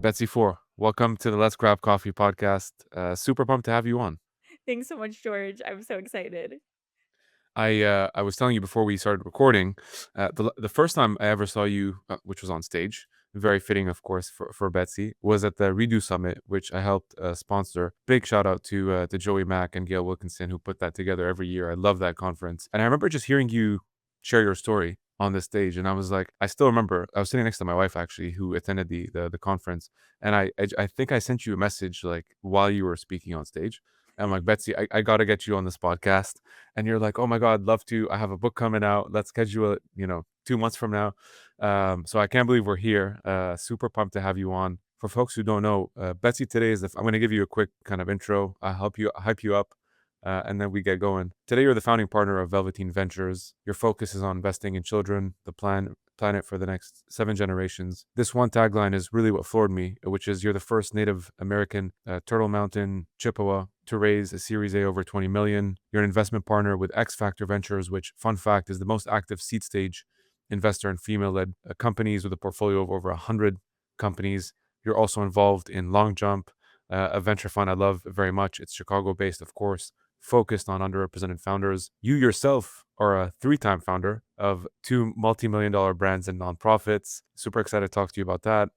Betsy Fore, welcome to the Let's Grab Coffee podcast. Super pumped to have you on. Thanks so much, George. I'm so excited. I was telling you before we started recording, the first time I ever saw you, which was on stage, very fitting, of course, for Betsy, was at the Redo Summit, which I helped sponsor. Big shout out to Joey Mack and Gail Wilkinson, who put that together every year. I love that conference, and I remember just hearing you share your story on the stage, and I was like, I still remember. I was sitting next to my wife actually, who attended the conference, and I think I sent you a message like while you were speaking on stage. I'm like, Betsy, I got to get you on this podcast. And you're like, oh my God, I'd love to. I have a book coming out. Let's schedule it, 2 months from now. So I can't believe we're here. Super pumped to have you on. For folks who don't know, Betsy today I'm going to give you a quick kind of intro. I'll help you hype you up. And then we get going. Today, you're the founding partner of Velveteen Ventures. Your focus is on investing in children, the planet for the next 7 generations. This one tagline is really what floored me, which is you're the first Native American Turtle Mountain Chippewa to raise a Series A over 20 million. You're an investment partner with X Factor Ventures, which, fun fact, is the most active seed stage investor in female-led companies with a portfolio of over 100 companies. You're also involved in Long Jump, a venture fund I love very much. It's Chicago-based, of course, focused on underrepresented founders. You yourself are a 3-time founder of 2 multi-million-dollar brands and nonprofits. Super excited to talk to you about that.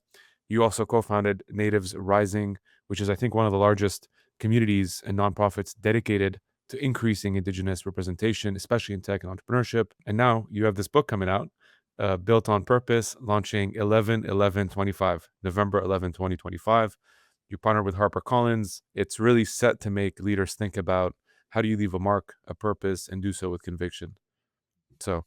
You also co-founded Natives Rising, which is, I think, one of the largest communities and nonprofits dedicated to increasing Indigenous representation, especially in tech and entrepreneurship. And now you have this book coming out, Built on Purpose, launching 11/11/25, November 11, 2025. You partnered with HarperCollins. It's really set to make leaders think about how do you leave a mark, a purpose, and do so with conviction. So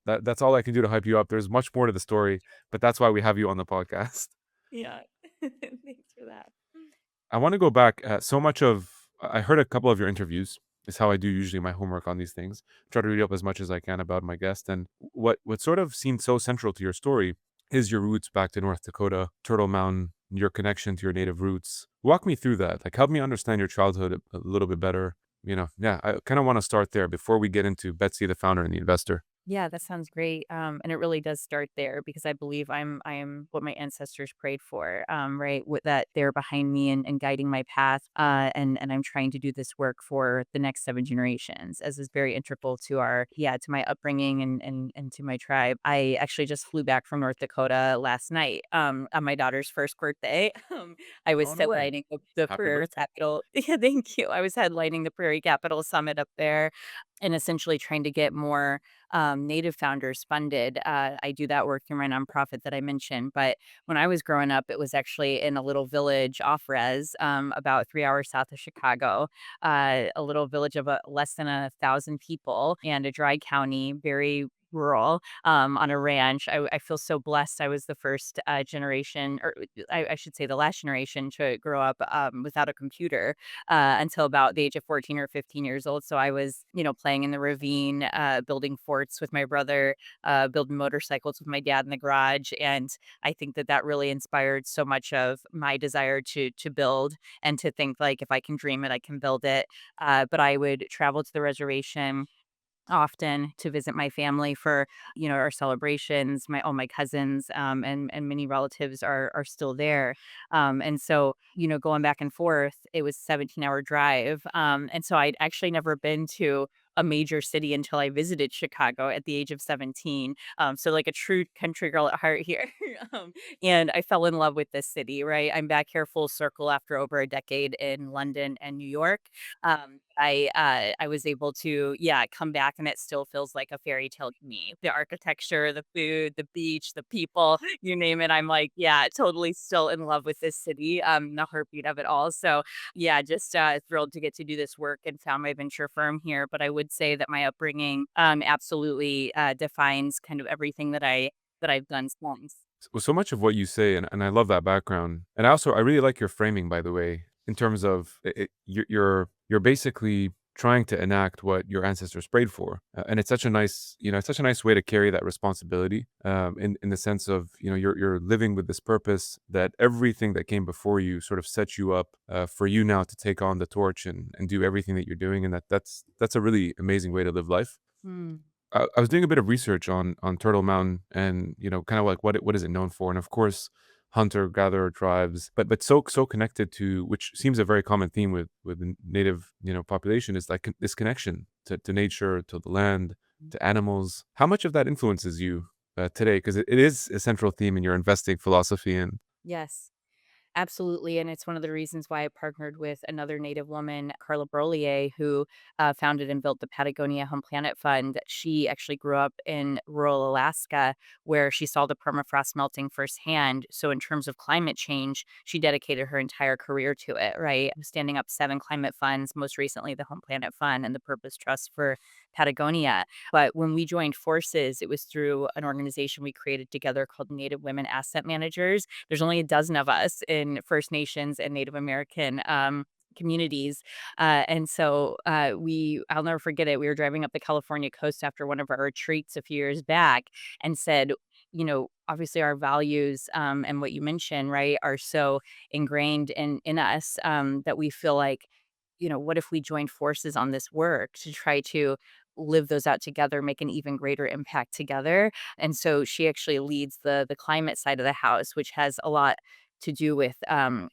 that's all I can do to hype you up. There's much more to the story, but that's why we have you on the podcast. Yeah. Thanks for that. I want to go back. I heard a couple of your interviews. Is how I do usually my homework on these things. Try to read up as much as I can about my guest. And what sort of seemed so central to your story is your roots back to North Dakota, Turtle Mountain, your connection to your native roots. Walk me through that. Like, help me understand your childhood a little bit better. Yeah, I kind of want to start there before we get into Betsy, the founder and the investor. Yeah, that sounds great. And it really does start there because I believe I am what my ancestors prayed for. Right, with that they're behind me and guiding my path. And I'm trying to do this work for the next 7 generations, as is very integral to to my upbringing and to my tribe. I actually just flew back from North Dakota last night. On my daughter's first birthday. I was Oh, no way. headlining the Happy Prairie birthday. Capital. Yeah, thank you. I was headlining the Prairie Capital Summit up there and essentially trying to get more native founders funded. I do that work through my nonprofit that I mentioned. But when I was growing up, it was actually in a little village off res, about 3 hours south of Chicago, a little village of less than 1,000 people and a dry county, very rural, on a ranch. I feel so blessed. I was the first generation, or I should say the last generation to grow up without a computer until about the age of 14 or 15 years old. So I was, playing in the ravine, building forts with my brother, building motorcycles with my dad in the garage. And I think that that really inspired so much of my desire to build and to think like if I can dream it, I can build it. But I would travel to the reservation often to visit my family for, our celebrations. All my cousins, and many relatives are still there. And so, going back and forth, it was 17-hour drive. And so I'd actually never been to a major city until I visited Chicago at the age of 17. So like a true country girl at heart here. And I fell in love with this city, right? I'm back here full circle after over a decade in London and New York. I was able to, yeah, come back and it still feels like a fairy tale to me. The architecture, the food, the beach, the people, you name it. I'm like, yeah, totally still in love with this city, the heartbeat of it all. So yeah, just thrilled to get to do this work and found my venture firm here. But I would say that my upbringing absolutely defines kind of everything that I've done since. So much of what you say, and I love that background. And I really like your framing, by the way, in terms of you're basically trying to enact what your ancestors prayed for, and it's such a nice, it's such a nice way to carry that responsibility, in the sense of you're living with this purpose that everything that came before you sort of sets you up for you now to take on the torch and do everything that you're doing, and that's a really amazing way to live life. Hmm. I was doing a bit of research on Turtle Mountain and, kind of like what is it known for? And of course, hunter-gatherer tribes, but so connected to, which seems a very common theme with the native, population, is like this connection to nature, to the land, to animals. How much of that influences you today? Because it is a central theme in your investing philosophy. And Yes. Absolutely, and it's one of the reasons why I partnered with another Native woman, Carla Brolier, who founded and built the Patagonia Home Planet Fund. She actually grew up in rural Alaska, where she saw the permafrost melting firsthand. So, in terms of climate change, she dedicated her entire career to it. Right, standing up 7 climate funds, most recently the Home Planet Fund and the Purpose Trust for Patagonia. But when we joined forces, it was through an organization we created together called Native Women Asset Managers. There's only a dozen of us in First Nations and Native American communities. And so I'll never forget it. We were driving up the California coast after one of our retreats a few years back and said, obviously our values and what you mentioned, right, are so ingrained in us that we feel like, what if we joined forces on this work to try to live those out together, make an even greater impact together. And so she actually leads the climate side of the house, which has a lot to do with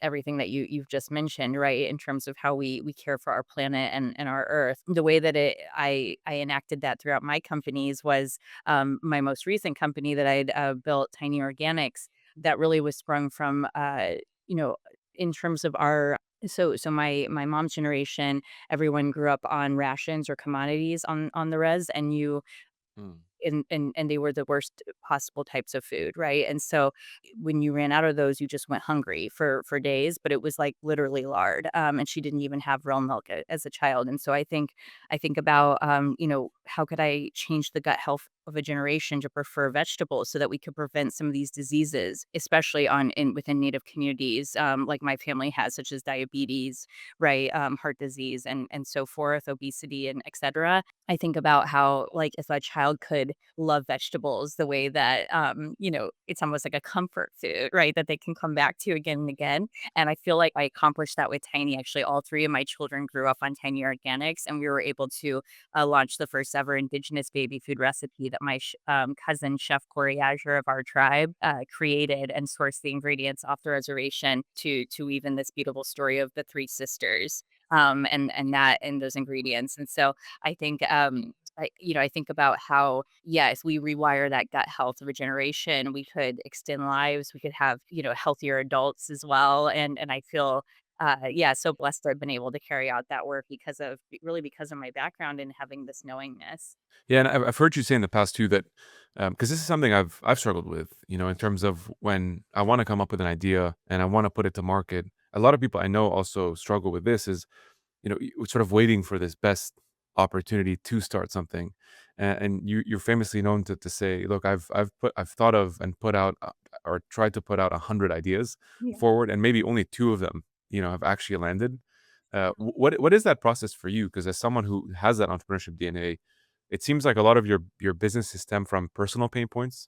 everything that you've just mentioned, right? In terms of how we care for our planet and our Earth. The way that I enacted that throughout my companies was my most recent company that I'd built, Tiny Organics. That really was sprung from you know in terms of our my mom's generation, everyone grew up on rations or commodities on the res, and Mm. they were the worst possible types of food, right? And so when you ran out of those, you just went hungry for days, but it was like literally lard. And she didn't even have real milk as a child. And so I think about how could I change the gut health of a generation to prefer vegetables so that we could prevent some of these diseases, especially within Native communities, like my family has, such as diabetes, right, heart disease, and so forth, obesity, and etc. I think about how, like, if a child could love vegetables the way that, it's almost like a comfort food, right? That they can come back to again and again. And I feel like I accomplished that with Tiny. Actually, all three of my children grew up on Tiny Organics, and we were able to launch the first ever Indigenous baby food recipe that my cousin, Chef Corey Azure of our tribe, created and sourced the ingredients off the reservation to weave in this beautiful story of the three sisters and those ingredients. And so I think, I think about how, yes, we rewire that gut health of a generation. We could extend lives. We could have, healthier adults as well. And I feel, yeah, so blessed to have been able to carry out that work because of my background and having this knowingness. Yeah, and I've heard you say in the past too that, because this is something I've struggled with, in terms of when I want to come up with an idea and I want to put it to market. A lot of people I know also struggle with this. Is sort of waiting for this best opportunity to start something. And you're famously known to say, look, I've thought of and put out or tried to put out 100 ideas Yeah. forward, and maybe only two of them, have actually landed. What is that process for you? Because as someone who has that entrepreneurship DNA, it seems like a lot of your businesses stem from personal pain points.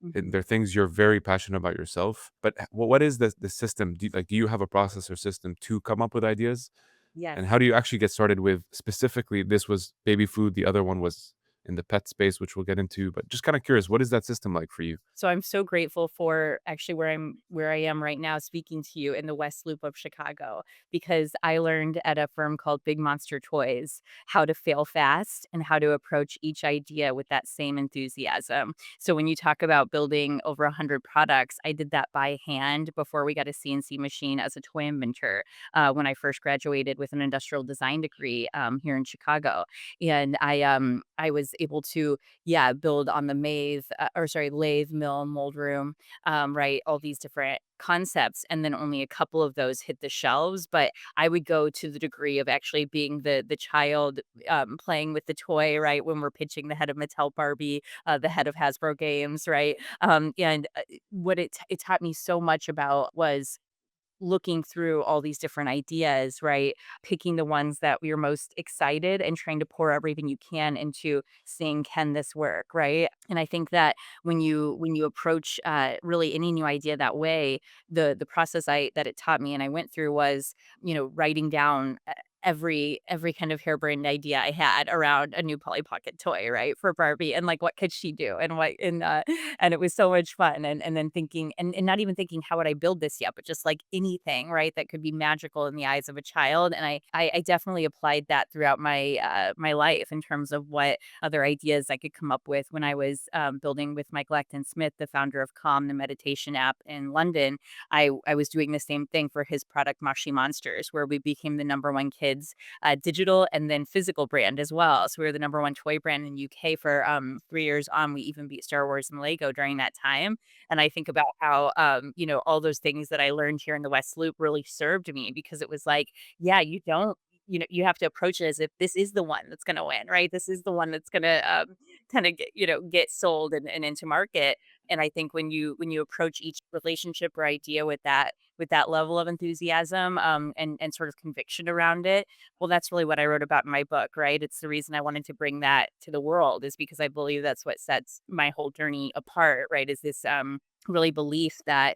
And Mhm. they're things you're very passionate about yourself. But what is the system? Do you have a process or system to come up with ideas? And Yes. how do you actually get started with, specifically, this was baby food, the other one was in the pet space, which we'll get into, but just kind of curious, what is that system like for you? So I'm so grateful for actually where I am right now speaking to you in the West Loop of Chicago, because I learned at a firm called Big Monster Toys how to fail fast and how to approach each idea with that same enthusiasm. So when you talk about building over 100 products, I did that by hand before we got a CNC machine as a toy inventor when I first graduated with an industrial design degree here in Chicago. And I was able to, yeah, build on the lathe, mill, mold room, right? All these different concepts. And then only a couple of those hit the shelves. But I would go to the degree of actually being the child playing with the toy, right? When we're pitching the head of Mattel Barbie, the head of Hasbro Games, right? And what it taught me so much about was looking through all these different ideas, right? Picking the ones that we are most excited and trying to pour everything you can into seeing, can this work, right? And I think that when you approach really any new idea that way, the process I that it taught me and I went through was, writing down. every kind of harebrained idea I had around a new Polly Pocket toy, right, for Barbie, and, like, what could she do, and it was so much fun, and then thinking and not even thinking, "How would I build this yet?" But just, like, anything, right, that could be magical in the eyes of a child, and I definitely applied that throughout my life in terms of what other ideas I could come up with when I was, building with Michael Acton Smith, the founder of Calm, the meditation app in London. I was doing the same thing for his product, Moshi Monsters, where we became the number one kids digital and then physical brand as well. So we were the number one toy brand in UK for 3 years on. We even beat Star Wars and Lego during that time. And I think about how all those things that I learned here in the West Loop really served me because it was like, yeah, you don't. You have to approach it as if this is the one that's going to win, right? This is the one that's going to kind of get sold and into market. And I think when you approach each relationship or idea with that level of enthusiasm, and sort of conviction around it, well, that's really what I wrote about in my book, right? It's the reason I wanted to bring that to the world is because I believe that's what sets my whole journey apart, right? Is this really belief that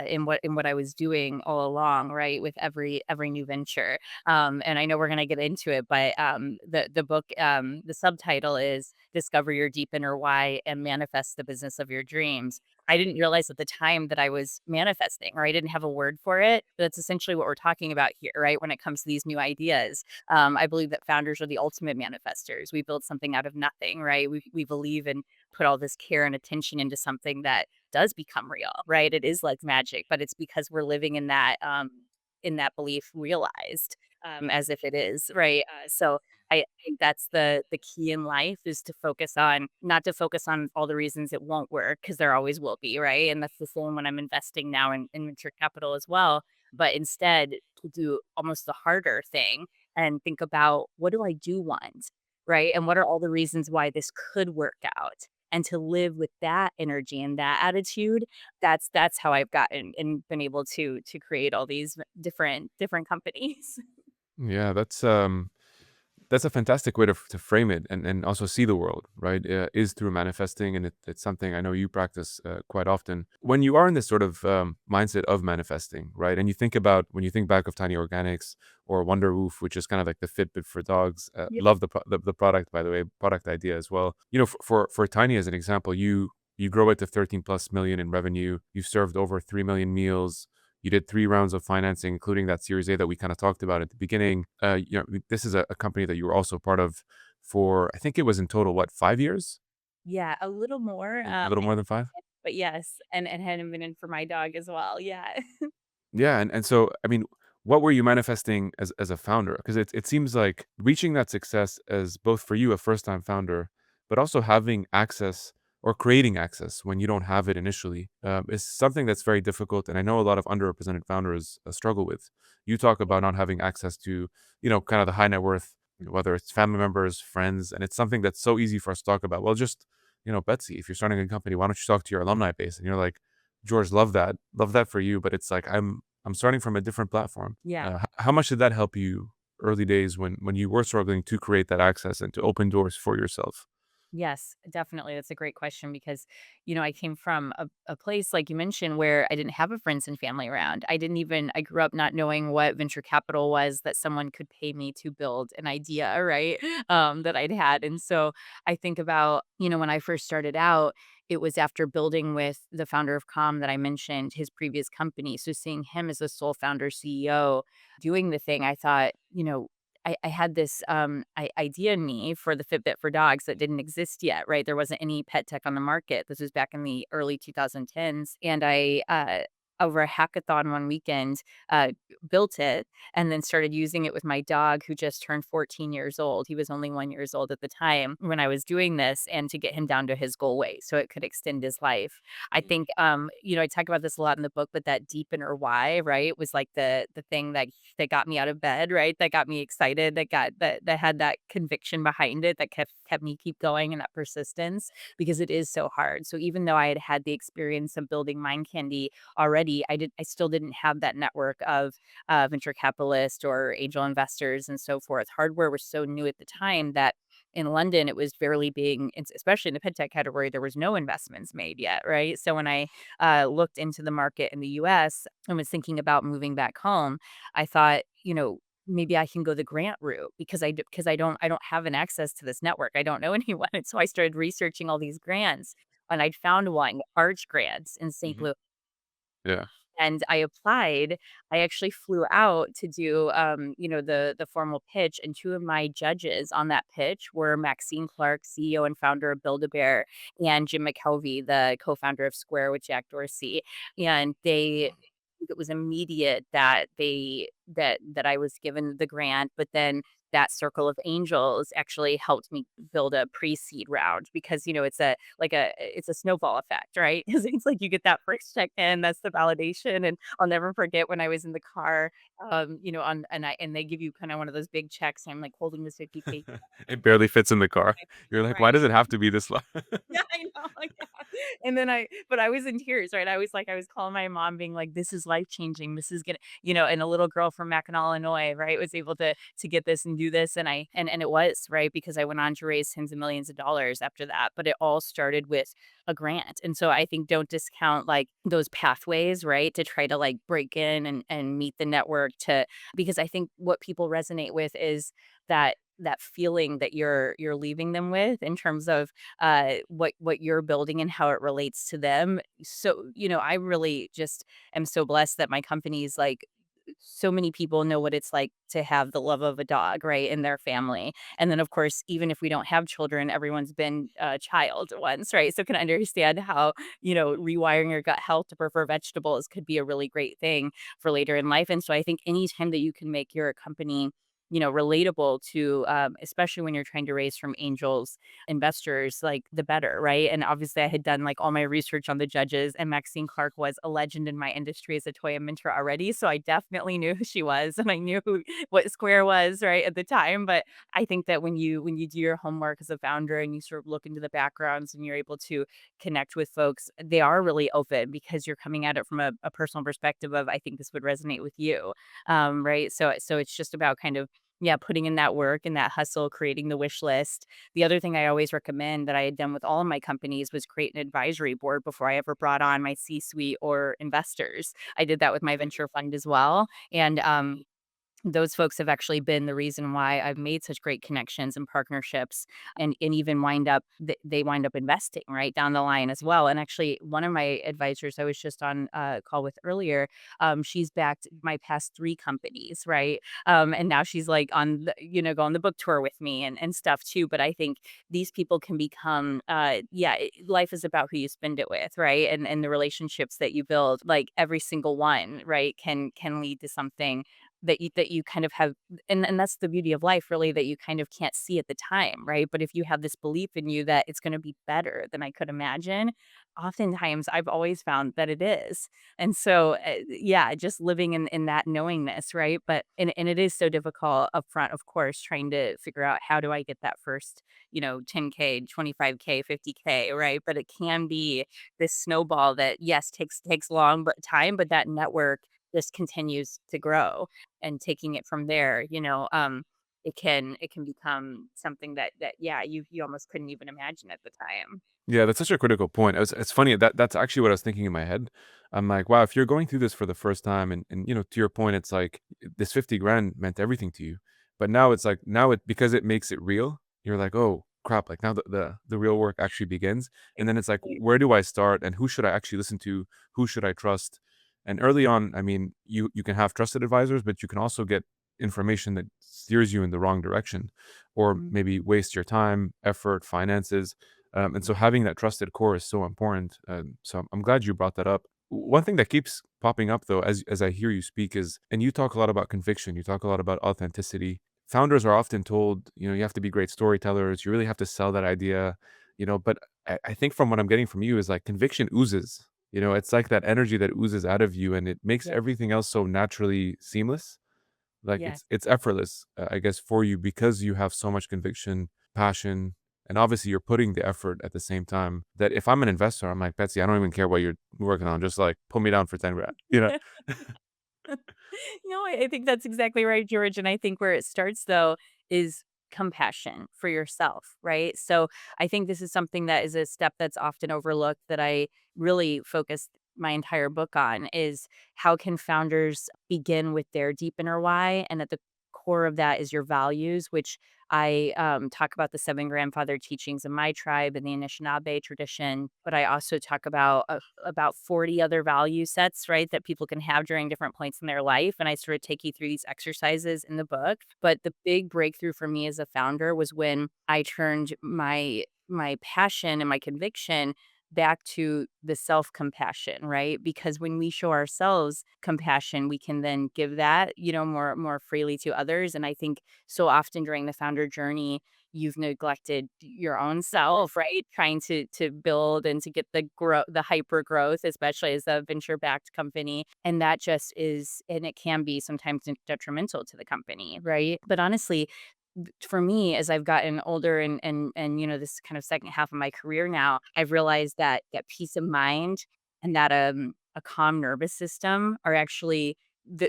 in what I was doing all along, right, with every new venture. And I know we're gonna get into it, but the book the subtitle is Discover Your Deep Inner Why and Manifest the Business of Your Dreams. I didn't realize at the time that I was manifesting, or I didn't have a word for it. But that's essentially what we're talking about here, right? When it comes to these new ideas, I believe that founders are the ultimate manifestors. We build something out of nothing, right? We believe and put all this care and attention into something that does become real, right? It is like magic, but it's because we're living in that belief realized as if it is, right? So I think that's the key in life is to focus on not to focus on all the reasons it won't work because there always will be, right? And that's the same when I'm investing now in venture capital as well. But instead, to do almost the harder thing and think about what do I do want, right? And what are all the reasons why this could work out? And to live with that energy and that attitude, that's how I've gotten and been able to create all these different companies. Yeah, that's a fantastic way to frame it and also see the world, right? Is through manifesting, and it's something I know you practice quite often. When you are in this sort of mindset of manifesting, right? And you think about when you think back of Tiny Organics or WonderWoof, which is kind of like the Fitbit for dogs. Yeah. Love the product, by the way, product idea as well. You know, for Tiny as an example, you grow it to 13 plus million in revenue. You served over 3 million meals. You did 3 rounds of financing, including that Series A that we kind of talked about at the beginning. This is a company that you were also part of for, I think it was in total, what, 5 years? Yeah, a little more, A little more than five? but yes, and hadn't been in for my dog as well, yeah. Yeah, and so, I mean, what were you manifesting as a founder? Because it seems like reaching that success as both for you, a first-time founder, but also having access or creating access when you don't have it initially, is something that's very difficult, and I know a lot of underrepresented founders, struggle with. You talk about not having access to, kind of the high net worth, whether it's family members, friends, and it's something that's so easy for us to talk about. Well, just, Betsy, if you're starting a company, why don't you talk to your alumni base? And you're like, George, love that for you, but it's like I'm starting from a different platform. Yeah. How much did that help you early days when you were struggling to create that access and to open doors for yourself? Yes, definitely. That's a great question because, I came from a place, like you mentioned, where I didn't have a friends and family around. I grew up not knowing what venture capital was that someone could pay me to build an idea, right? That I'd had. And so I think about, when I first started out, it was after building with the founder of Com that I mentioned, his previous company. So seeing him as a sole founder CEO doing the thing, I thought, I had this idea in me for the Fitbit for dogs that didn't exist yet, right? There wasn't any pet tech on the market. This was back in the early 2010s. And over a hackathon one weekend, uh, built it and then started using it with my dog who just turned 14 years old. He was only 1 years old at the time when I was doing this and to get him down to his goal weight so it could extend his life. I think, I talk about this a lot in the book, but that deep inner why, right, was like the thing that got me out of bed, right? That got me excited, that had that conviction behind it that kept me keep going and that persistence because it is so hard. So even though I had had the experience of building Mind Candy already, I still didn't have that network of venture capitalists or angel investors and so forth. Hardware was so new at the time that in London, it was barely being, especially in the pet tech category, there was no investments made yet, right? So when I looked into the market in the US and was thinking about moving back home, I thought, maybe I can go the grant route because I don't have an access to this network. I don't know anyone. And so I started researching all these grants and I'd found one, Arch Grants in St. Mhm. Louis. Yeah. And I applied. I actually flew out to do, the formal pitch, and 2 of my judges on that pitch were Maxine Clark, CEO and founder of Build-A-Bear, and Jim McKelvey, the co-founder of Square with Jack Dorsey. And it was immediate that that I was given the grant, but then that circle of angels actually helped me build a pre-seed round because, it's a snowball effect, right? 'Cause it's like you get that first check in, that's the validation, and I'll never forget when I was in the car, and they give you kinda one of those big checks, and I'm, like, holding this 50K. It barely fits in the car. You're like, "Why Right. does it have to be this low?" Yeah, I know, yeah. And then I was in tears, right? I was calling my mom being like, "This is life-changing. This is gonna," and a little girl from Mackinac, Illinois, right, was able to get this and do this, and it was, right, because I went on to raise tens of millions of dollars after that, but it all started with a grant. And so I think don't discount, like, those pathways, right, to try to, like, break in and meet the network to because I think what people resonate with is that feeling that you're leaving them with in terms of what you're building and how it relates to them. So, I really just am so blessed that my company's like so many people know what it's like to have the love of a dog, right, in their family. And then, of course, even if we don't have children, everyone's been a child once, right? So can understand how, rewiring your gut health to prefer vegetables could be a really great thing for later in life. And so I think anytime that you can make your company relatable to especially when you're trying to raise from angels investors, like the better, right? And obviously I had done like all my research on the judges, and Maxine Clark was a legend in my industry as a toy mentor already, so I definitely knew who she was and I knew what Square was, right, at the time. But I think that when you do your homework as a founder and you sort of look into the backgrounds and you're able to connect with folks, they are really open because you're coming at it from a personal perspective of, I think this would resonate with you, right? So it's just about kind of, yeah, putting in that work and that hustle, creating the wish list. The other thing I always recommend that I had done with all of my companies was create an advisory board before I ever brought on my C-suite or investors. I did that with my venture fund as well. And those folks have actually been the reason why I've made such great connections and partnerships, and even they wind up investing right down the line as well. And actually, one of my advisors I was just on a call with earlier, she's backed my past 3 companies, right? And now she's like on go on the book tour with me and stuff too. But I think these people can become, life is about who you spend it with, right? And the relationships that you build, like every single one, right, can lead to something that you kind of have. And that's the beauty of life, really, that you kind of can't see at the time, right? But if you have this belief in you that it's going to be better than I could imagine, oftentimes I've always found that it is. And so yeah, just living in that knowingness, right? But and it is so difficult upfront, of course, trying to figure out how do I get that first 10K, 25K, 50K, right? But it can be this snowball that, yes, takes long but time, but that network just continues to grow. And taking it from there, it can become something that yeah, you almost couldn't even imagine at the time. Yeah, that's such a critical point. It's funny that that's actually what I was thinking in my head. I'm like, wow, if you're going through this for the first time, and to your point, it's like this 50 grand meant everything to you, but now it's like now it because it makes it real. You're like, oh crap, like now the real work actually begins, and then it's like, Exactly. where do I start, and who should I actually listen to? Who should I trust? And early on, I mean, you can have trusted advisors, but you can also get information that steers you in the wrong direction, or Mm, maybe waste your time, effort, finances, and so having that trusted core is so important. So I'm glad you brought that up. One thing that keeps popping up though, as I hear you speak, is and you talk a lot about conviction. You talk a lot about authenticity. Founders are often told, you have to be great storytellers. You really have to sell that idea, But I think from what I'm getting from you is like conviction oozes. It's like that energy that oozes out of you, and it makes yeah, everything else so naturally seamless. Like yes. it's effortless, I guess, for you because you have so much conviction, passion, and obviously you're putting the effort at the same time. That if I'm an investor, I'm like, Betsy, I don't even care what you're working on. Just like put me down for 10 grand. No, I think that's exactly right, George. And I think where it starts, though, is compassion for yourself, right? So I think this is something that is a step that's often overlooked that I really focused my entire book on is how can founders begin with their deep inner why and at the core of that is your values, which I talk about the seven grandfather teachings of my tribe and the Anishinaabe tradition, but I also talk about 40 other value sets, right, that people can have during different points in their life. And I sort of take you through these exercises in the book. But the big breakthrough for me as a founder was when I turned my passion and my conviction back to the self-compassion, right? Because when we show ourselves compassion, we can then give that, more freely to others. And I think so often during the founder journey, you've neglected your own self, right? Trying to build and to get the hyper growth, especially as a venture backed company. And that just is, and it can be sometimes detrimental to the company, right? But honestly, for me, as I've gotten older and this kind of second half of my career now, I've realized that peace of mind and that a calm nervous system are actually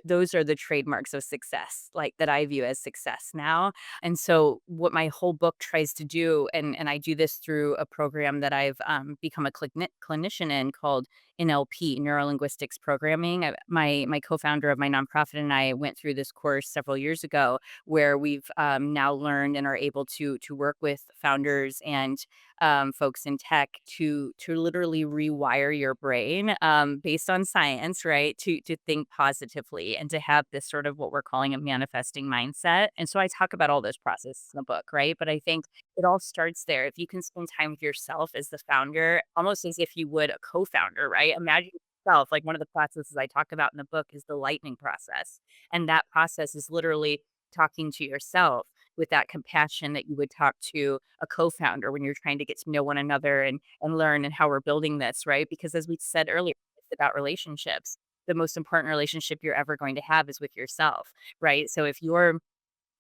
those are the trademarks of success, like that I view as success now. And so what my whole book tries to do, and I do this through a program that I've become a clinician in called NLP, Neuro Linguistics Programming. My co-founder of my nonprofit and I went through this course several years ago where we've now learned and are able to work with founders and folks in tech to literally rewire your brain based on science, right? To think positively and to have this sort of what we're calling a manifesting mindset. And so I talk about all those processes in the book, right? But I think it all starts there. If you can spend time with yourself as the founder, almost as if you would a co-founder, right? Imagine yourself, like one of the processes I talk about in the book is the lightning process. And that process is literally talking to yourself with that compassion that you would talk to a co-founder when you're trying to get to know one another and learn and how we're building this, right? Because as we said earlier, it's about relationships. The most important relationship you're ever going to have is with yourself, right? So if you're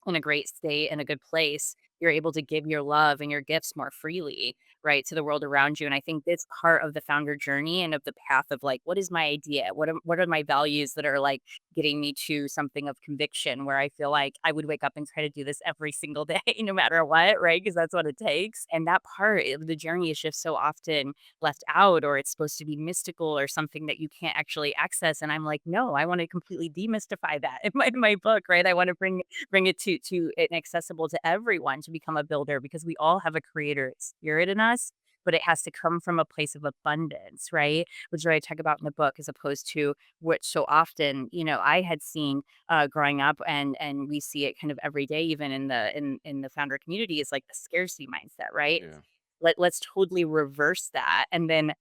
in a great state and a good place, you're able to give your love and your gifts more freely, right, to the world around you. And I think that's part of the founder journey and of the path of like, what is my idea? What are my values that are like getting me to something of conviction where I feel like I would wake up and try to do this every single day, no matter what, right? Because that's what it takes. And that part of the journey is just so often left out, or it's supposed to be mystical or something that you can't actually access. And I'm like, no, I want to completely demystify that in my book, right? I want to bring it to and accessible to everyone to become a builder because we all have a creator spirit in us, but it has to come from a place of abundance, right? Which is what I talk about in the book, as opposed to what so often, I had seen growing up, and we see it kind of every day, even in the founder community, is like the scarcity mindset, right? Yeah. Let's totally reverse that, and then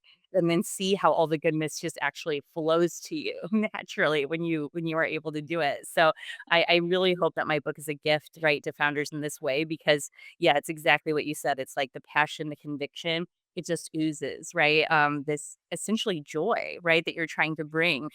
see how all the goodness just actually flows to you naturally when you are able to do it. So I really hope that my book is a gift, right, to founders in this way because yeah, it's exactly what you said. It's like the passion, the conviction, it just oozes, right? This essentially joy, right, that you're trying to bring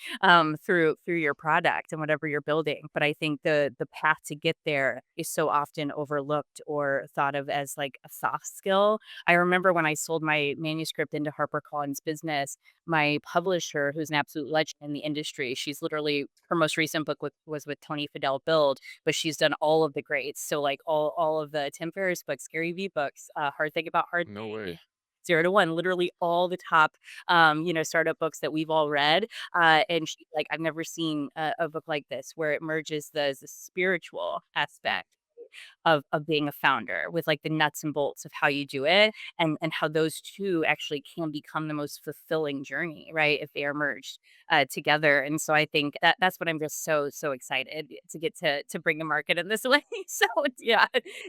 through your product and whatever you're building. But I think the path to get there is so often overlooked or thought of as like a soft skill. I remember when I sold my manuscript into HarperCollins Business, my publisher, who's an absolute legend in the industry, she's literally her most recent book was with Tony Fidel Build, but she's done all of the greats. So like all of the Tim Ferriss books, Gary Vee books, Hard Thing About Hard No Thing, way. Zero to One, literally all the top, startup books that we've all read. And she's like, I've never seen a book like this where it merges the spiritual aspect of being a founder with like the nuts and bolts of how you do it and how those two actually can become the most fulfilling journey, right? If they are merged together. And so I think that's what I'm just so excited to get to bring to market in this way. So yeah,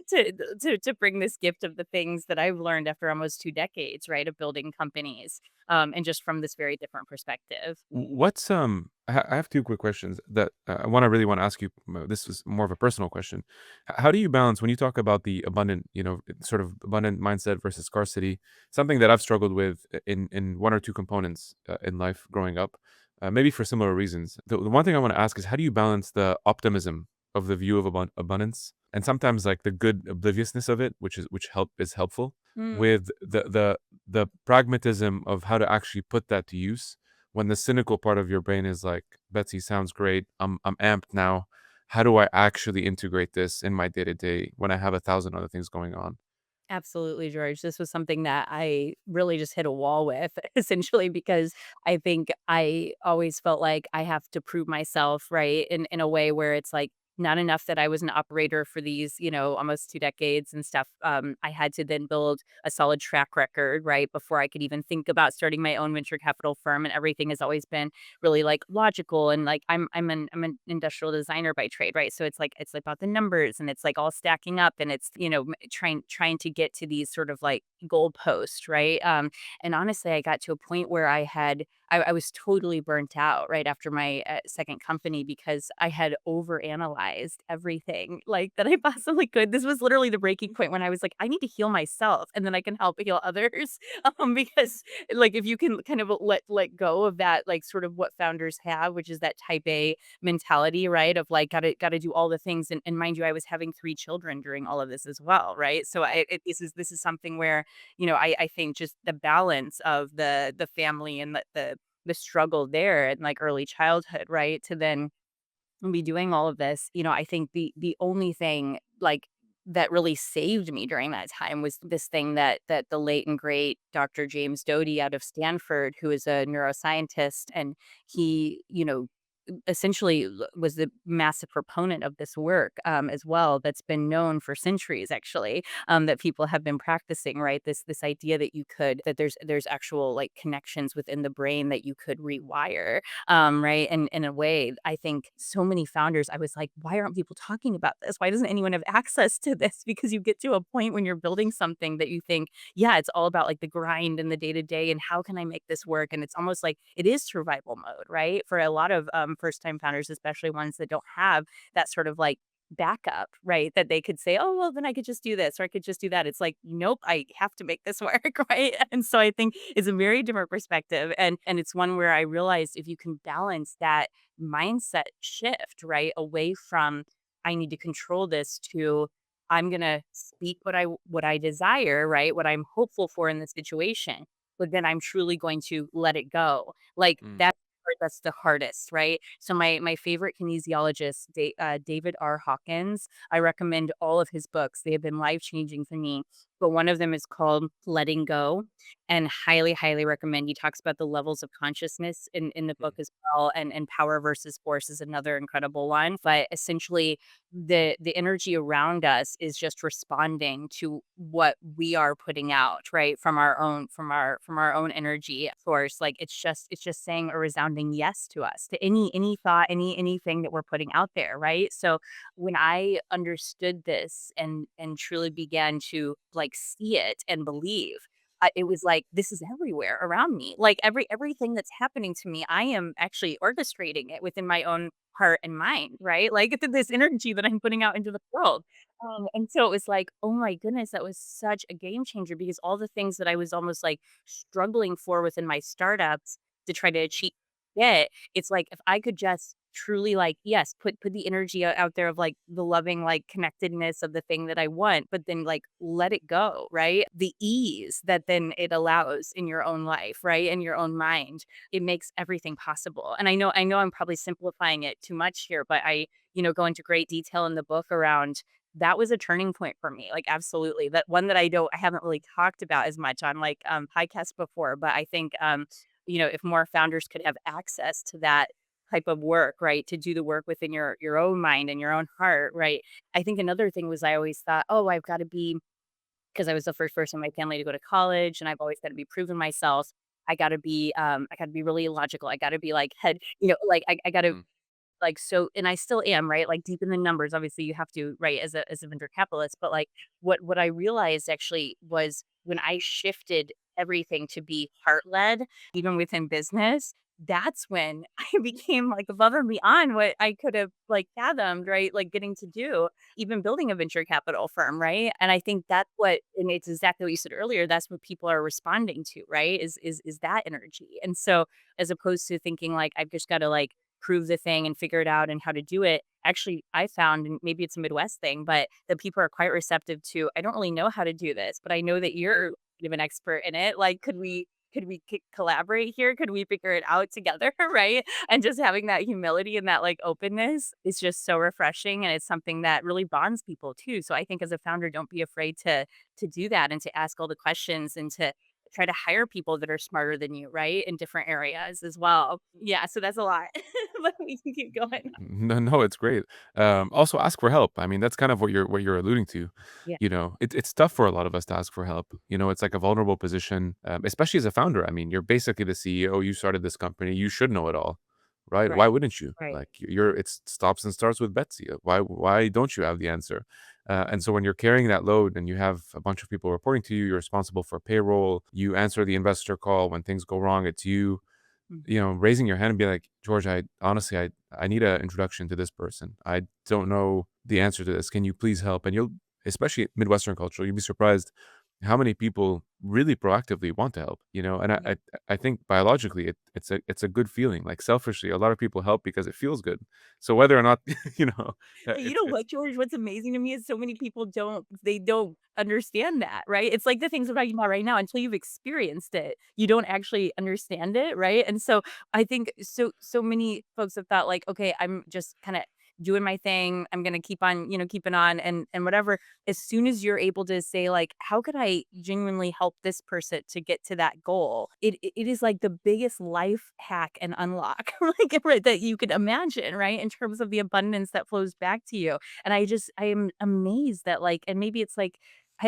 to to bring this gift of the things that I've learned after almost 2 decades, right, of building companies, and just from this very different perspective. What's I have two quick questions that one I really want to ask you. This is more of a personal question. How do you balance when you talk about the abundant, sort of abundant mindset versus scarcity? Something that I've struggled with in one or two components in life growing up, maybe for similar reasons. The one thing I want to ask is how do you balance the optimism of the view of abundance and sometimes like the good obliviousness of it, which is helpful, Mm. with the pragmatism of how to actually put that to use when the cynical part of your brain is like, Betsy, sounds great. I'm amped now. How do I actually integrate this in my day to day when I have 1,000 other things going on? Absolutely, George. This was something that I really just hit a wall with, essentially, because I think I always felt like I have to prove myself, right, in a way where it's like Not enough that I was an operator for these, almost 2 decades and stuff. I had to then build a solid track record, right, before I could even think about starting my own venture capital firm, and everything has always been really, like, logical, and, like, I'm an industrial designer by trade, right? So it's about the numbers, and it's, like, all stacking up, and it's, trying to get to these sort of, like, goalposts, right? And honestly, I got to a point where I was totally burnt out right after my, 2nd company because I had overanalyzed everything, like, that I possibly could. This was literally the breaking point when I was like, "I need to heal myself, and then I can help heal others." Because, like, if you can kind of let go of that, like, sort of what founders have, which is that type A mentality, right? Of, like, gotta do all the things, and mind you, I was having 3 children during all of this as well, right? So this is something where, I think just the balance of the family and the struggle there in, like, early childhood, right, to then be doing all of this, I think the only thing, like, that really saved me during that time was this thing that the late and great Dr. James Doty out of Stanford, who is a neuroscientist, and he, essentially was the massive proponent of this work, as well, that's been known for centuries actually, that people have been practicing, right? This idea that that there's actual, like, connections within the brain that you could rewire, right? And in a way, I think so many founders, I was like, why aren't people talking about this? Why doesn't anyone have access to this? Because you get to a point when you're building something that you think, yeah, it's all about, like, the grind and the day to day and how can I make this work? And it's almost like it is survival mode, right? For a lot of first time founders, especially ones that don't have that sort of, like, backup, right? That they could say, oh, well, then I could just do this or I could just do that. It's like, nope, I have to make this work, right? And so I think it's a very different perspective. And it's one where I realized if you can balance that mindset shift, right, away from I need to control this to I'm gonna speak what I desire, right? What I'm hopeful for in the situation, but then I'm truly going to let it go. Like Mm, that's the hardest, right? So my favorite kinesiologist, David R. Hawkins, I recommend all of his books. They have been life changing for me. But one of them is called Letting Go, and highly, highly recommend. He talks about the levels of consciousness in the book mm, as well, and power versus force is another incredible one. But essentially, the energy around us is just responding to what we are putting out, right, from our own energy source. Like it's just saying a resounding yes to us, to any thought, anything that we're putting out there, right? So when I understood this and truly began to, like, see it and believe, it was like this is everywhere around me. Like everything that's happening to me, I am actually orchestrating it within my own heart and mind, right? Like this energy that I'm putting out into the world. And so it was like, oh my goodness, that was such a game changer because all the things that I was almost like struggling for within my startups to try to achieve it, it's like if I could just truly, like, yes, put the energy out there of, like, the loving, like, connectedness of the thing that I want, but then, like, let it go, right? The ease that then it allows in your own life, right? In your own mind, it makes everything possible. And I know I'm probably simplifying it too much here, but I, go into great detail in the book around that was a turning point for me. Like, absolutely. That one that I haven't really talked about as much on, like, podcasts before, but I think, if more founders could have access to that type of work, right? To do the work within your own mind and your own heart, right? I think another thing was I always thought, "Oh, I've gotta be," because I was the first person in my family to go to college, and I've always gotta be proving myself. I gotta be really logical. I gotta be, like, head like, I gotta, mm, like, so and I still am, right? Like, deep in the numbers, obviously, you have to, right, as a venture capitalist, but, like, what I realized actually was when I shifted everything to be heart-led, even within business, that's when I became, like, above and beyond what I could have, like, fathomed, right, like, getting to do, even building a venture capital firm, right? And I think that's what and it's exactly what you said earlier, that's what people are responding to, right? Is that energy. And so, as opposed to thinking, like, I've just gotta, like, prove the thing and figure it out and how to do it. Actually, I found, and maybe it's a Midwest thing, but that people are quite receptive to, I don't really know how to do this, but I know that you're kind of an expert in it. Like, could we collaborate here? Could we figure it out together? Right. And just having that humility and that, like, openness is just so refreshing. And it's something that really bonds people too. So I think as a founder, don't be afraid to do that and to ask all the questions and to try to hire people that are smarter than you, right, in different areas as well. Yeah, so that's a lot. but we can keep going. No, no, it's great. Also ask for help. I mean, that's kind of what you're alluding to. Yeah, You know, it's tough for a lot of us to ask for help. You know, it's like a vulnerable position, especially as a founder. I mean, you're basically the CEO. You started this company. You should know it all, right? Why right, wouldn't you? right. Like you're, it stops and starts with Betsy. Why don't you have the answer? And so when you're carrying that load and you have a bunch of people reporting to you, you're responsible for payroll. You answer the investor call when things go wrong. It's you, Mhm. you know, raising your hand and be like, George, I honestly, I need an introduction to this person. I don't know the answer to this. Can you please help? And you'll, especially Midwestern culture, you'll be surprised how many people really proactively want to help, you know? And Yeah. I think biologically it's a good feeling. Like selfishly, a lot of people help because it feels good. So whether or not, you know, But you know it's what, George? What's amazing to me is so many people don't understand that, right? It's like the things I'm talking about right now, until you've experienced it, you don't actually understand it, right? And so I think so many folks have thought like, okay, I'm just kind of doing my thing. I'm gonna keep on, keeping on and whatever. As soon as you're able to say, like, how could I genuinely help this person to get to that goal? It is like the biggest life hack and unlock, like, right, that you could imagine, right? In terms of the abundance that flows back to you. And I am amazed that, like, and maybe it's like,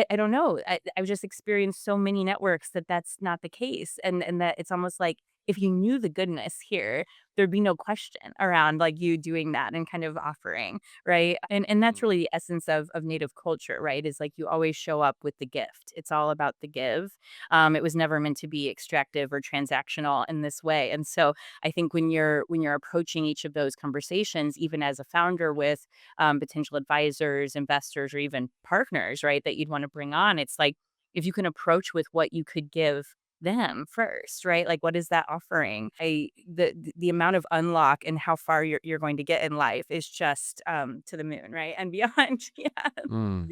I don't know. I've just experienced so many networks that that's not the case. And that it's almost like if you knew the goodness here, there'd be no question around like you doing that and kind of offering, right? And that's really the essence of native culture, right? Is like you always show up with the gift. It's all about the give. It was never meant to be extractive or transactional in this way. And so I think when you're approaching each of those conversations, even as a founder with potential advisors, investors, or even partners, right, that you'd want to bring on, it's like if you can approach with what you could give them first, right? Like what is that offering? The amount of unlock and how far you're going to get in life is just to the moon, right? And beyond. Yeah. mm.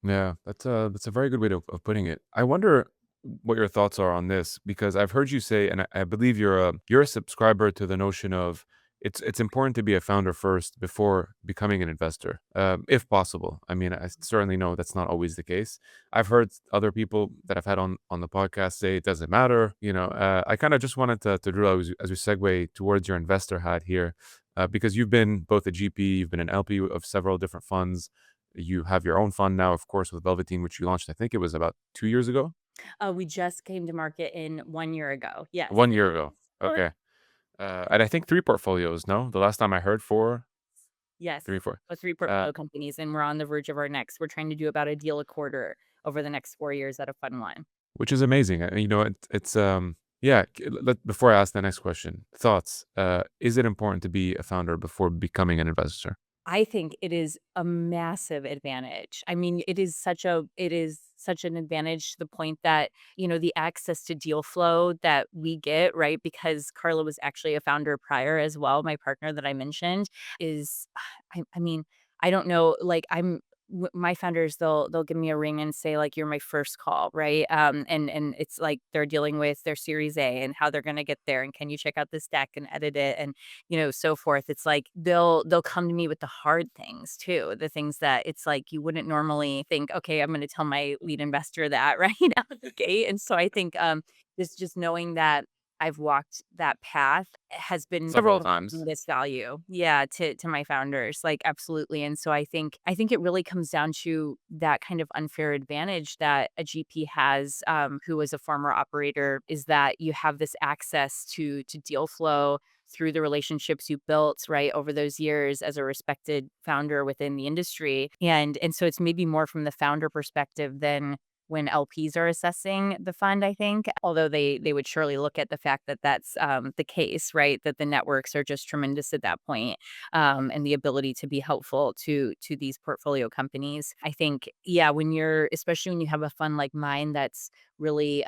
Yeah, that's a very good way of putting it. I wonder what your thoughts are on this because I've heard you say, and I believe you're a subscriber to the notion of it's important to be a founder first before becoming an investor, if possible. I mean, I certainly know that's not always the case. I've heard other people that I've had on the podcast say it doesn't matter. You know, I kind of just wanted to drill as we segue towards your investor hat here, because you've been both a GP, you've been an LP of several different funds. You have your own fund now, of course, with Velveteen, which you launched, I think it was about 2 years ago? We just came to market in 1 year ago. Yes. 1 year ago. Or Okay. And I think 3 portfolios, no? The last time I heard 4, yes. 3, 4. Three Uh, portfolio companies, and we're on the verge of our next. We're trying to do about a deal a quarter over the next 4 years out of Fund One. which is amazing. You know, it's, yeah, before I ask the next question, thoughts. Is it important to be a founder before becoming an investor? I think it is a massive advantage. I mean, it is such an advantage to the point that, the access to deal flow that we get, right? Because Carla was actually a founder prior as well, my partner that I mentioned is I mean, I don't know, like my founders, they'll give me a ring and say like you're my first call, right? And it's like they're dealing with their series A and how they're going to get there, and can you check out this deck and edit it, and so forth. It's like they'll come to me with the hard things too, the things that it's like you wouldn't normally think, okay, I'm going to tell my lead investor that right out of the gate. And so I think just knowing that I've walked that path has been Several of times. tremendous value, yeah, to my founders, like absolutely. And so I think it really comes down to that kind of unfair advantage that a GP has, who was a former operator, is that you have this access to deal flow through the relationships you built, right, over those years as a respected founder within the industry. And so it's maybe more from the founder perspective than when LPs are assessing the fund, I think, although they would surely look at the fact that that's the case, right? That the networks are just tremendous at that point, and the ability to be helpful to these portfolio companies. I think, yeah, especially when you have a fund like mine that's really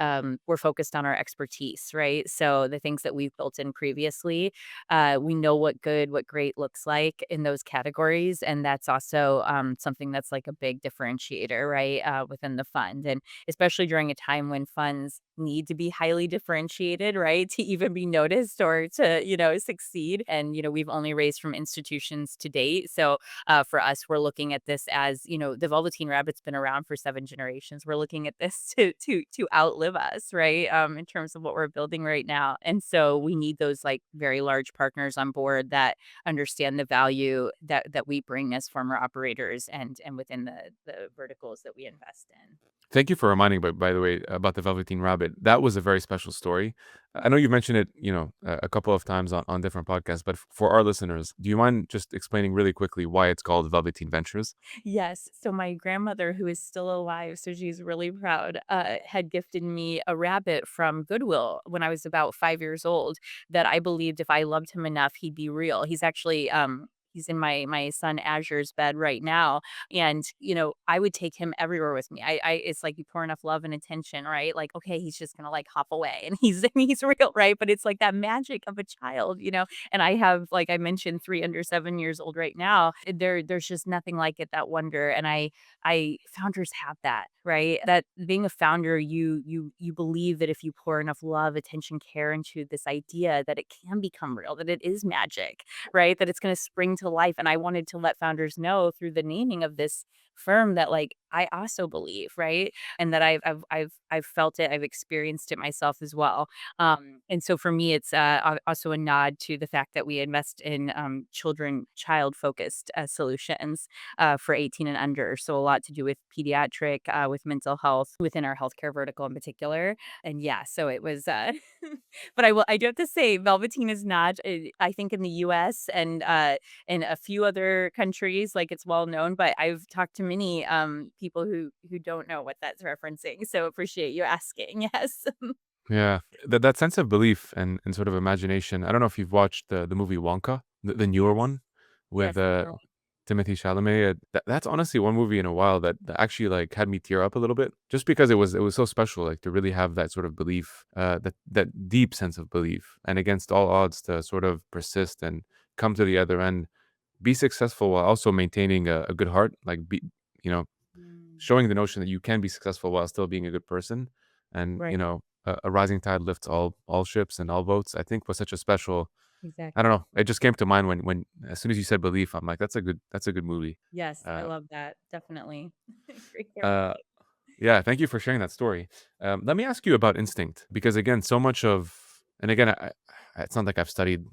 we're focused on our expertise, right? So the things that we've built in previously, we know what great looks like in those categories, and that's also something that's like a big differentiator, right, within the fund, and especially during a time when funds need to be highly differentiated, right, to even be noticed or to succeed. And we've only raised from institutions to date, so for us, we're looking at this as the Velveteen rabbit's been around for 7 generations. We're looking at this to to outlive us, right? In terms of what we're building right now. And so we need those like very large partners on board that understand the value that we bring as former operators and within the verticals that we invest in. Thank you for reminding, by the way, about the Velveteen rabbit. That was a very special story. I know you've mentioned it, a couple of times on different podcasts, but for our listeners, do you mind just explaining really quickly why it's called Velveteen Ventures? Yes. So my grandmother, who is still alive, so she's really proud, had gifted me a rabbit from Goodwill when I was about 5 years old. That I believed if I loved him enough, he'd be real. He's actually he's in my son Azure's bed right now, and I would take him everywhere with me. I it's like you pour enough love and attention, right? Like okay, he's just gonna like hop away, and he's real, right? But it's like that magic of a child. And I have, like I mentioned, 3 under 7 years old right now. There's just nothing like it, that wonder, and I founders have that, right? That being a founder, you believe that if you pour enough love, attention, care into this idea that it can become real, that it is magic, right? That it's gonna spring to life, and I wanted to let founders know through the naming of this firm that, like, I also believe, right? And that I've felt it, I've experienced it myself as well. And so for me, it's also a nod to the fact that we invest in child focused solutions for 18 and under. So a lot to do with pediatric, with mental health within our healthcare vertical in particular. And yeah, so it was, but I do have to say, Velveteen is not, I think in the US and in a few other countries, like it's well known, but I've talked to many people who don't know what that's referencing. So appreciate you asking. Yes. Yeah, that sense of belief and sort of imagination. I don't know if you've watched the movie Wonka, the newer Yes. one with Yes. The newer one. Timothy Chalamet. That's honestly one movie in a while that actually like had me tear up a little bit, just because it was so special, like to really have that sort of belief, that deep sense of belief, and against all odds to sort of persist and come to the other end, be successful while also maintaining a good heart, like you know Mm, showing the notion that you can be successful while still being a good person, and right. a rising tide lifts all ships and all boats. I think was such a special. I don't Exactly. know. It just came to mind when as soon as you said belief, I'm like, that's a good movie. Yes, I Uh, love that. Definitely. Great uh, character. yeah, thank you for sharing that story. Let me ask you about instinct, because again, so much of, and again, it's not like I've studied,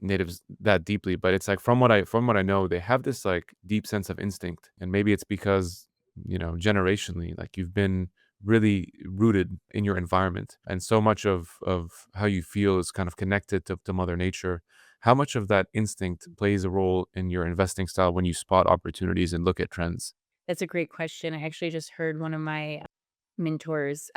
natives that deeply, but it's like from what I know, they have this like deep sense of instinct, and maybe it's because generationally, like you've been really rooted in your environment, and so much of how you feel is kind of connected to Mother Nature. How much of that instinct plays a role in your investing style when you spot opportunities and look at trends? That's a great question. I actually just heard one of my mentors,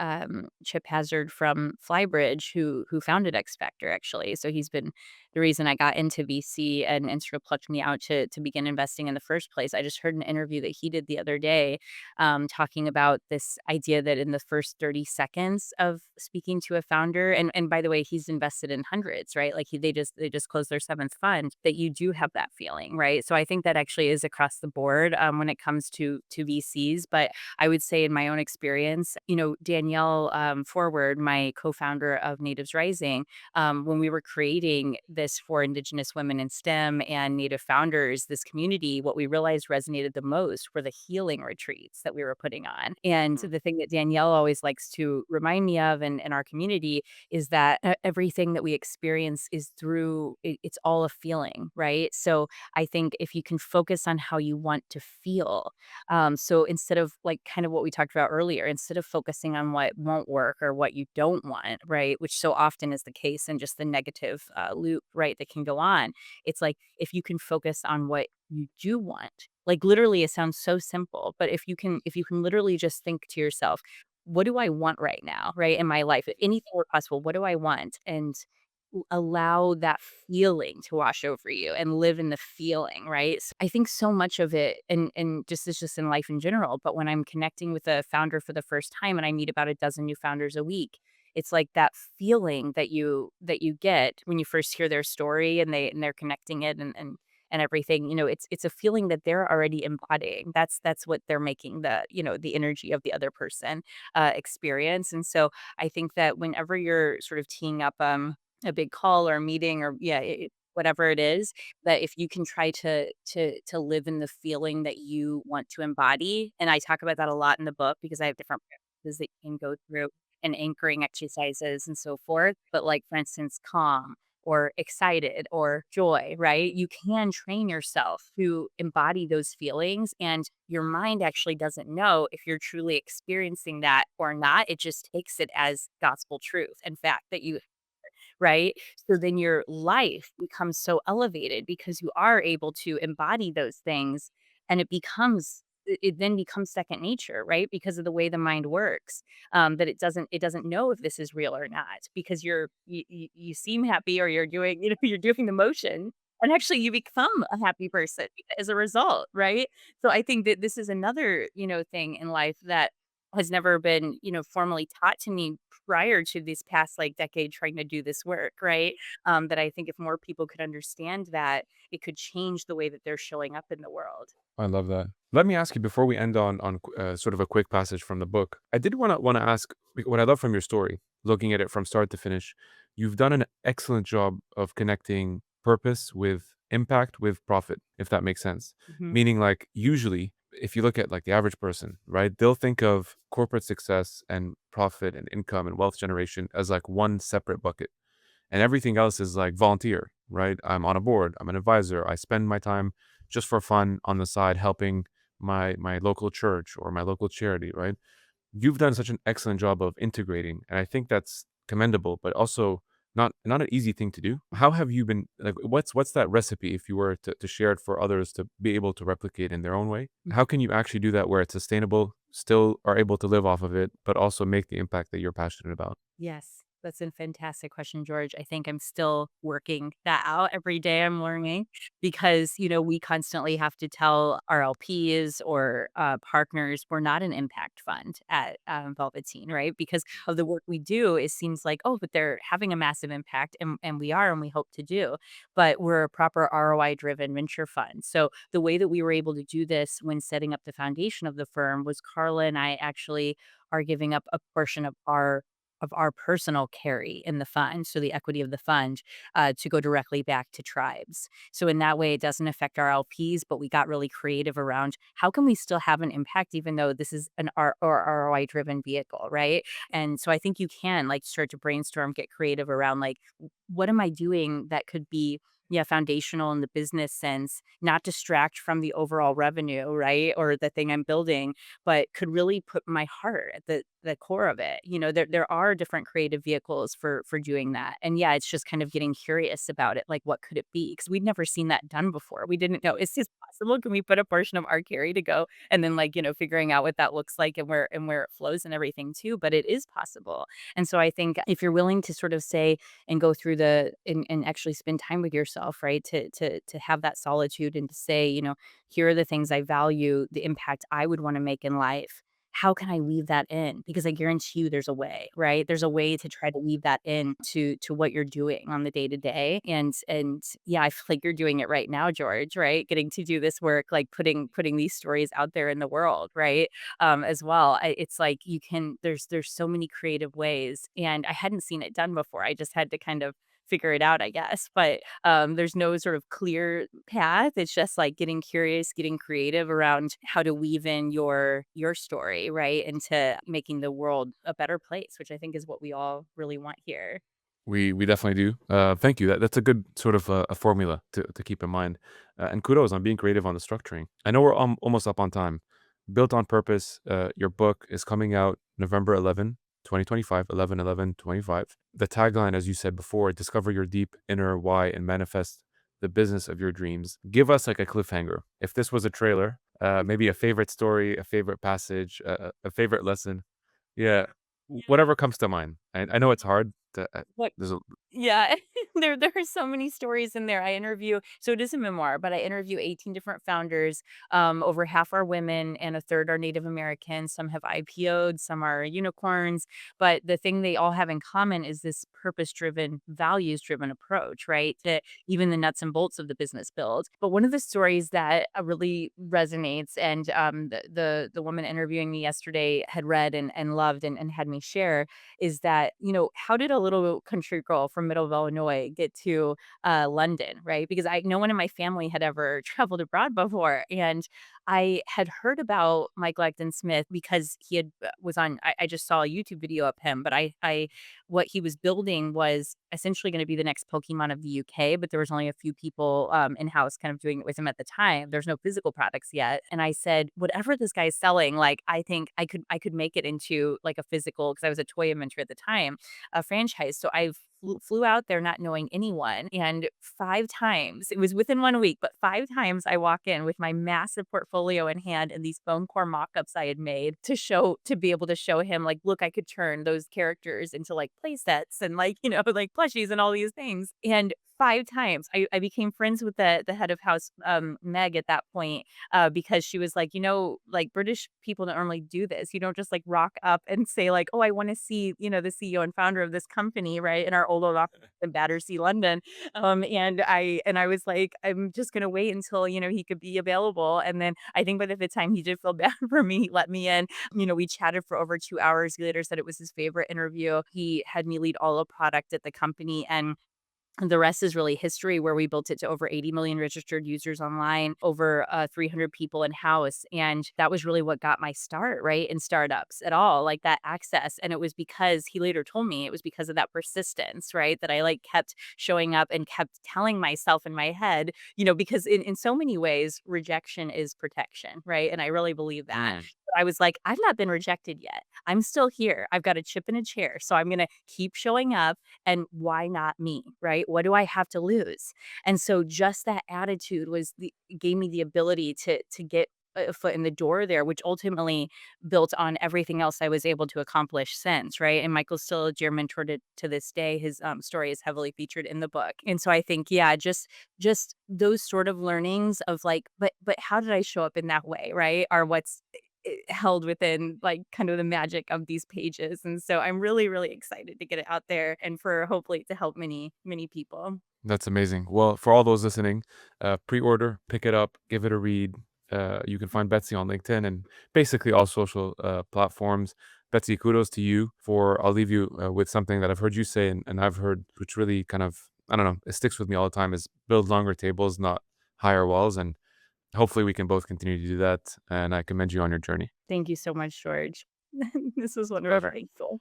Chip Hazard from Flybridge, who founded X Factor actually. So he's been the reason I got into VC and sort of plucked me out to begin investing in the first place. I just heard an interview that he did the other day, talking about this idea that in the first 30 seconds of speaking to a founder, and by the way, he's invested in hundreds, right? Like they just closed their seventh fund, that you do have that feeling, right? So I think that actually is across the board when it comes to VCs. But I would say in my own experience, Danielle Forward, my co-founder of Natives Rising, when we were creating this for Indigenous women in STEM and Native founders, this community, what we realized resonated the most were the healing retreats that we were putting on. And Mm. the thing that Danielle always likes to remind me of in our community is that everything that we experience is through, it's all a feeling, right? So I think if you can focus on how you want to feel, so instead of like kind of what we talked about earlier, instead of focusing on what won't work or what you don't want, right? Which so often is the case in just the negative loop, right? That can go on. It's like if you can focus on what you do want, like literally, it sounds so simple, but if you can literally just think to yourself, what do I want right now, right? In my life, if anything were possible, what do I want? And allow that feeling to wash over you and live in the feeling, right? So I think so much of it, and just it's just in life in general, but when I'm connecting with a founder for the first time and I meet about a dozen new founders a week, it's like that feeling that you get when you first hear their story and they're connecting it and everything, it's a feeling that they're already embodying. That's what they're making the energy of the other person experience. And so I think that whenever you're sort of teeing up a big call or a meeting or yeah, whatever it is, that if you can try to live in the feeling that you want to embody, and I talk about that a lot in the book because I have different practices that you can go through and anchoring exercises and so forth. But like, for instance, calm or excited or joy, right? You can train yourself to embody those feelings, and your mind actually doesn't know if you're truly experiencing that or not. It just takes it as gospel truth and fact that you, right? So then your life becomes so elevated because you are able to embody those things, and it then becomes second nature, right? Because of the way the mind works, that it doesn't know if this is real or not because you seem happy, or you're doing, you're doing the motion, and actually you become a happy person as a result, right? So I think that this is another, thing in life that has never been, formally taught to me prior to this past, like, decade trying to do this work, right? That I think if more people could understand that, it could change the way that they're showing up in the world. I love that. Let me ask you before we end on sort of a quick passage from the book. I did want to ask what I love from your story, looking at it from start to finish. You've done an excellent job of connecting purpose with impact with profit, if that makes sense. Mhm. Meaning, like, usually, if you look at like the average person, right, they'll think of corporate success and profit and income and wealth generation as like one separate bucket, and everything else is like volunteer, right? I'm on a board, I'm an advisor, I spend my time just for fun on the side helping my local church or my local charity, right? You've done such an excellent job of integrating, and I think that's commendable, but also not an easy thing to do. How have you been, like, what's that recipe if you were to share it for others to be able to replicate in their own way? How can you actually do that where it's sustainable, still are able to live off of it, but also make the impact that you're passionate about? Yes, that's a fantastic question, George. I think I'm still working that out every day. I'm learning because, we constantly have to tell our LPs or partners we're not an impact fund at Velveteen, right? Because of the work we do, it seems like, oh, but they're having a massive impact, and we are, and we hope to do. But we're a proper ROI driven venture fund. So the way that we were able to do this when setting up the foundation of the firm was Carla and I actually are giving up a portion of our personal carry in the fund, so the equity of the fund, to go directly back to tribes. So in that way, it doesn't affect our LPs, but we got really creative around how can we still have an impact even though this is an ROI driven vehicle, right? And so I think you can like start to brainstorm, get creative around like what am I doing that could be, yeah, foundational in the business sense, not distract from the overall revenue, right? Or the thing I'm building, but could really put my heart at the core of it. There are different creative vehicles for doing that. And yeah, it's just kind of getting curious about it. Like, what could it be? Because we'd never seen that done before. We didn't know, is this possible? Can we put a portion of our carry to go? And then like, figuring out what that looks like and where it flows and everything too. But it is possible. And so I think if you're willing to sort of say and go through and actually spend time with yourself, right? To have that solitude and to say, here are the things I value, the impact I would want to make in life. How can I weave that in? Because I guarantee you there's a way, right? There's a way to try to weave that in to what you're doing on the day to day. And yeah, I feel like you're doing it right now, George, right? Getting to do this work, like putting these stories out there in the world, right? As well. It's like you can there's so many creative ways, and I hadn't seen it done before. I just had to kind of figure it out, I guess. But there's no sort of clear path. It's just like getting curious, getting creative around how to weave in your story, right, into making the world a better place, which I think is what we all really want here. We definitely do. Thank you. That's a good sort of a formula to keep in mind. And kudos on being creative on the structuring. I know we're almost up on time. Built on Purpose, your book is coming out November 11, 2025, 11/11/25. The tagline, as you said before, discover your deep inner why and manifest the business of your dreams. Give us like a cliffhanger. If this was a trailer, maybe a favorite story, a favorite passage, a favorite lesson. Yeah, whatever comes to mind. I know it's hard. What There's a Yeah, there are so many stories in there. So it is a memoir, but I interview 18 different founders. Over half are women and a third are Native American. Some have IPO'd, some are unicorns. But the thing they all have in common is this purpose-driven, values-driven approach, right? That even the nuts and bolts of the business build. But one of the stories that really resonates, and the woman interviewing me yesterday had read and loved and had me share, is that, how did a little country girl from middle of Illinois I get to London, right? Because no one in my family had ever traveled abroad before, and I had heard about Mike Lagden Smith because he had was on. I just saw a YouTube video of him, but I what he was building was essentially going to be the next Pokemon of the UK, but there was only a few people in house kind of doing it with him at the time. There's no physical products yet, and I said, whatever this guy's selling, like I think I could make it into like a physical because I was a toy inventor at the time, a franchise. So I flew out there not knowing anyone, and 5 times, it was within 1 week, but 5 times I walk in with my massive portfolio in hand and these foam core mock-ups I had made to be able to show him, like, look, I could turn those characters into like play sets and like, like plushies and all these things. And 5 times I became friends with the head of house, Meg, at that point, because she was like, like British people don't normally do this. You don't just like rock up and say like, oh, I want to see, the CEO and founder of this company, right? In our old office in Battersea, London. And I was like, I'm just gonna wait until, he could be available. And then I think by the fifth time he did feel bad for me, he let me in. We chatted for over 2 hours. He later said it was his favorite interview. He had me lead all the product at the company, and the rest is really history, where we built it to over 80 million registered users online, over 300 people in house. And that was really what got my start, right, in startups at all, like that access. And it was because he later told me it was because of that persistence, right, that I like kept showing up and kept telling myself in my head, because in so many ways, rejection is protection, right? And I really believe that. Mm. I was like, I've not been rejected yet. I'm still here. I've got a chip in a chair. So I'm going to keep showing up, and why not me, right? What do I have to lose? And so just that attitude gave me the ability to get a foot in the door there, which ultimately built on everything else I was able to accomplish since, right? And Michael's still a dear mentor to this day. His story is heavily featured in the book. And so I think, yeah, just those sort of learnings of like, but how did I show up in that way, right? Are what's held within like kind of the magic of these pages. And so I'm really, really excited to get it out there and for hopefully to help many, many people. That's amazing. Well, for all those listening, pre-order, pick it up, give it a read. You can find Betsy on LinkedIn and basically all social platforms. Betsy, kudos to you for. I'll leave you with something that I've heard you say, and I've heard, which really kind of, I don't know, it sticks with me all the time, is build longer tables, not higher walls. And hopefully we can both continue to do that. And I commend you on your journey. Thank you so much, George. This was wonderful. Perfect. Thankful.